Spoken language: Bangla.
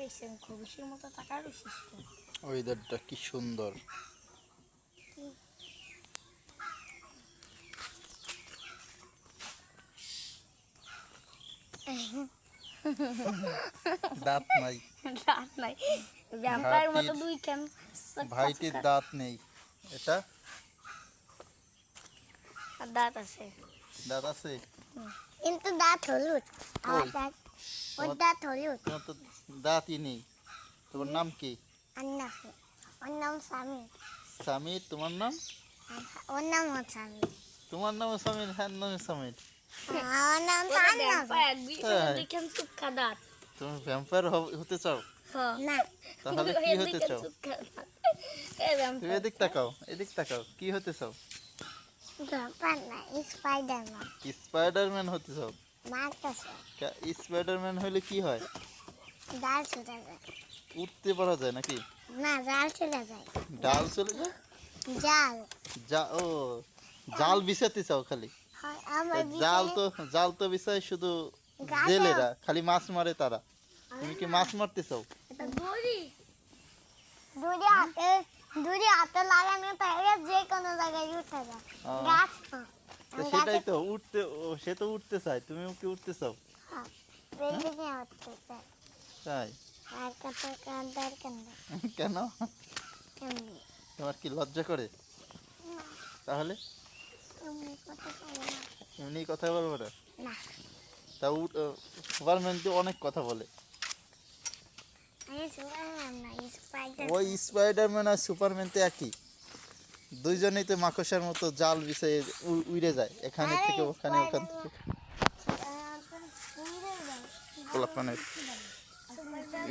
দেখছেন খবিসের মতো টাকা রইছিস তো। ওয়েদারটা কি সুন্দর। দাঁত নাই, দাঁত নাই, ভ্যাম্পায়ার মতো দুই কান। ভাইটির দাঁত নেই। এটা আর দাঁত আছে, দাঁত আছে কিন্তু দাঁত হলুদ। আমার কই? দাঁত, ওর দাঁত হলুদ। তোমার তো দাঁতই নেই। তোমার নাম কি? আন্না, ওর নাম স্বামী। সামির। তোমার নাম? ওর নাম স্বামী। তোমার নাম সামির, হ্যাঁ নাম সামির। আমার নাম তো আন্না। দেখেন সুক্কা দাঁত। তুমি ভ্যাম্পায়ার হতে চাও? না, তাহলে কি হতে চাও? তুমি এদিক তাকাও, এদিক তাকাও, কি হতে চাও? ভ্যাম্পায়ার না, স্পাইডারম্যান। স্পাইডারম্যান হতে চাও? মারতেছে, স্পাইডারম্যান হলে কি হয়? ডাল ছুটে যায়। উঠতে পারা যায় নাকি? না, জাল চলে যায়। ডাল চলে যায়? জাল ও, জাল বিছাতে চাও খালি? হয় আমার জাল তো বিছায় শুধু জেলেরা, খালি মাছ মারে তারা। তুমি কি মাছ মারতে চাও? দূরে হাতে লাগানো থাকে, যে কোনো জায়গায় উঠে যায়। গাছ তো সেটাই তো উঠতে, সে তো উঠতে চায়, তুমিও কি উঠতে চাও? বিল্ডিংয়ে উঠতে চায়। তাই? আর কত কান্দার কান্দা কেন? এমনি তোমার কি লজ্জা করে? তাহলে এমনি কথা বলে না। এমনি কথা বলবো না? না, তা সুপারম্যান তো অনেক কথা বলে। আমি সুপারম্যান না, স্পাইডার। ওই স্পাইডারম্যান আর সুপারম্যান তো একই। দুইজনেই তো মাকড়সার মতো জাল বিছিয়ে উড়ে যায়, এখানে থেকে ওখানে, ওখান থেকে। স্পাইডারম্যান পোলাপানের